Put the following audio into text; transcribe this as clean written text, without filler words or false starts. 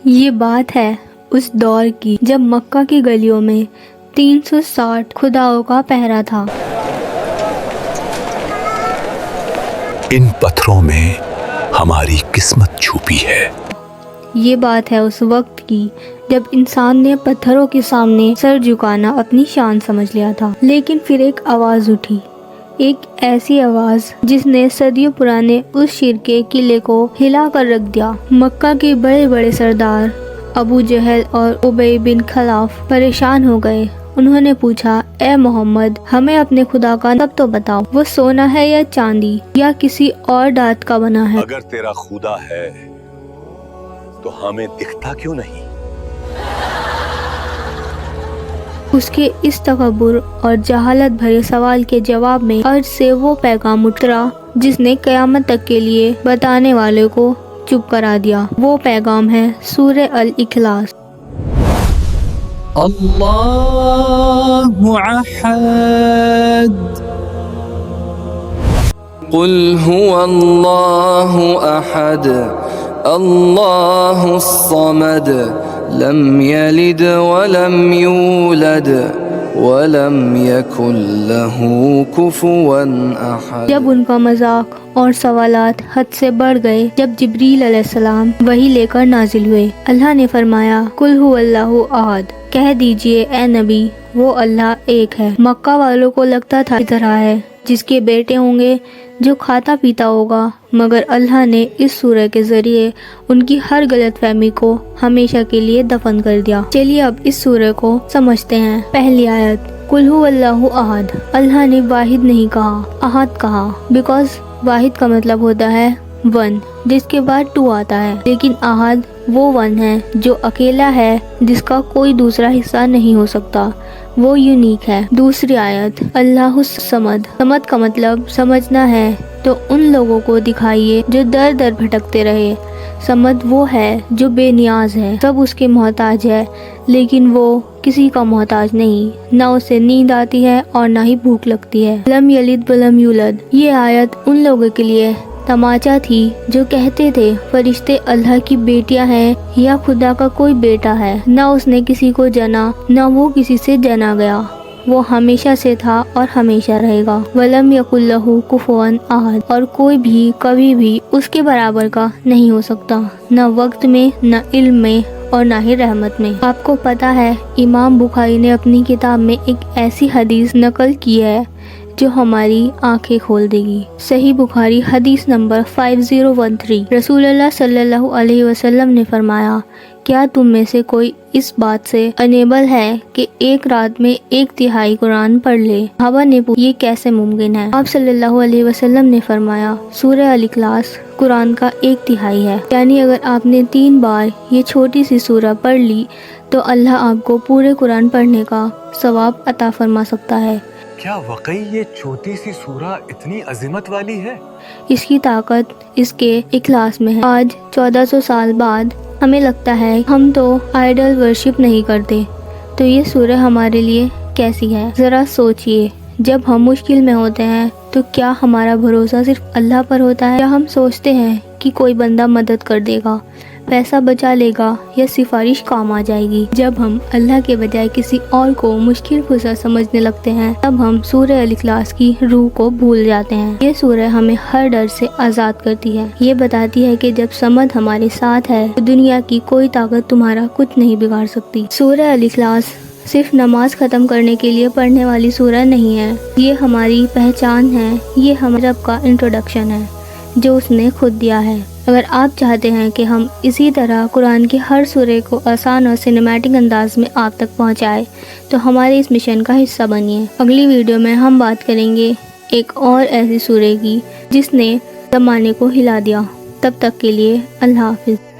یہ بات ہے اس دور کی جب مکہ کی گلیوں میں 360 خداؤں کا پہرا تھا۔ ان پتھروں میں ہماری قسمت چھپی ہے۔ یہ بات ہے اس وقت کی جب انسان نے پتھروں کے سامنے سر جھکانا اپنی شان سمجھ لیا تھا، لیکن پھر ایک آواز اٹھی، ایک ایسی آواز جس نے صدیوں پرانے اس شیر کے قلعے کو ہلا کر رکھ دیا۔ مکہ کے بڑے بڑے سردار ابو جہل اور ابی بن خلف پریشان ہو گئے۔ انہوں نے پوچھا، اے محمد، ہمیں اپنے خدا کا نب تو بتاؤ، وہ سونا ہے یا چاندی یا کسی اور دھات کا بنا ہے؟ اگر تیرا خدا ہے تو ہمیں دکھتا کیوں نہیں؟ اس کے اس تکبر اور جہالت بھرے سوال کے جواب میں عرش سے وہ پیغام اترا جس نے قیامت تک کے لیے بتانے والے کو چپ کرا دیا۔ وہ پیغام ہے سورہ الاخلاص۔ اللہ احد قل هو اللہ احد اللہ الصمد لم یلد ولم یولد ولم یکن له کفوا احد۔ جب ان کا مذاق اور سوالات حد سے بڑھ گئے، جب جبریل علیہ السلام وحی لے کر نازل ہوئے، اللہ نے فرمایا، قل هو اللہ احد، کہہ دیجئے اے نبی، وہ اللہ ایک ہے۔ مکہ والوں کو لگتا تھا اس طرح ہے جس کے بیٹے ہوں گے جو کھاتا پیتا ہوگا، مگر اللہ نے اس سورہ کے ذریعے ان کی ہر غلط فہمی کو ہمیشہ کے لیے دفن کر دیا۔ چلیے اب اس سورہ کو سمجھتے ہیں۔ پہلی آیت، قل هو اللہ احد۔ اللہ نے واحد نہیں کہا، احد کہا، بیکاز واحد کا مطلب ہوتا ہے ون، جس کے بعد ٹو آتا ہے، لیکن احد وہ ون ہے جو اکیلا ہے، جس کا کوئی دوسرا حصہ نہیں ہو سکتا، وہ یونیک ہے۔ دوسری آیت، اللہ الصمد۔ صمد کا مطلب سمجھنا ہے تو ان لوگوں کو دکھائیے جو در در بھٹکتے رہے۔ صمد وہ ہے جو بے نیاز ہے، سب اس کے محتاج ہے، لیکن وہ کسی کا محتاج نہیں، نہ اسے نیند آتی ہے اور نہ ہی بھوک لگتی ہے۔ لم یلد ولم یولد۔ یہ آیت ان لوگوں کے لیے تماچا تھی جو کہتے تھے فرشتے اللہ کی بیٹیاں ہیں یا خدا کا کوئی بیٹا ہے، نہ اس نے کسی کو جنا نہ وہ کسی سے جنا گیا، وہ ہمیشہ سے تھا اور ہمیشہ رہے گا۔ ولم یکن لہ کفوا احد، اور کوئی بھی کبھی بھی اس کے برابر کا نہیں ہو سکتا، نہ وقت میں، نہ علم میں اور نہ ہی رحمت میں۔ آپ کو پتا ہے امام بخاری نے اپنی کتاب میں ایک ایسی حدیث نقل کی ہے جو ہماری آنکھیں کھول دے گی۔ صحیح بخاری حدیث نمبر 5013، رسول اللہ صلی اللہ علیہ وسلم نے فرمایا، کیا تم میں سے کوئی اس بات سے انیبل ہے کہ ایک رات میں 1/3 قرآن پڑھ لے؟ صحابہ نے پوچھا، یہ کیسے ممکن ہے؟ آپ صلی اللہ علیہ وسلم نے فرمایا، سورہ الاخلاص قرآن کا 1/3 ہے، یعنی اگر آپ نے 3 بار یہ چھوٹی سی سورہ پڑھ لی تو اللہ آپ کو پورے قرآن پڑھنے کا ثواب عطا فرما سکتا ہے۔ کیا واقعی یہ چھوٹی سی سورہ اتنی عظمت والی ہے؟ اس کی طاقت اس کے اخلاص میں ہے۔ آج 1400 سال بعد ہمیں لگتا ہے ہم تو آئیڈل ورشپ نہیں کرتے، تو یہ سورہ ہمارے لیے کیسی ہے؟ ذرا سوچئے، جب ہم مشکل میں ہوتے ہیں تو کیا ہمارا بھروسہ صرف اللہ پر ہوتا ہے، یا ہم سوچتے ہیں کہ کوئی بندہ مدد کر دے گا، پیسہ بچا لے گا یا سفارش کام آ جائے گی؟ جب ہم اللہ کے بجائے کسی اور کو مشکل کشا سمجھنے لگتے ہیں، تب ہم سورہ الاخلاص کی روح کو بھول جاتے ہیں۔ یہ سورہ ہمیں ہر ڈر سے آزاد کرتی ہے، یہ بتاتی ہے کہ جب صمد ہمارے ساتھ ہے تو دنیا کی کوئی طاقت تمہارا کچھ نہیں بگاڑ سکتی۔ سورہ الاخلاص صرف نماز ختم کرنے کے لیے پڑھنے والی سورہ نہیں ہے، یہ ہماری پہچان ہے، یہ ہمارے رب کا انٹروڈکشن ہے جو اس نے خود دیا ہے۔ اگر آپ چاہتے ہیں کہ ہم اسی طرح قرآن کی ہر سورہ کو آسان اور سینیمیٹک انداز میں آپ تک پہنچائے تو ہمارے اس مشن کا حصہ بنیے۔ اگلی ویڈیو میں ہم بات کریں گے ایک اور ایسی سورہ کی جس نے زمانے کو ہلا دیا۔ تب تک کے لیے اللہ حافظ۔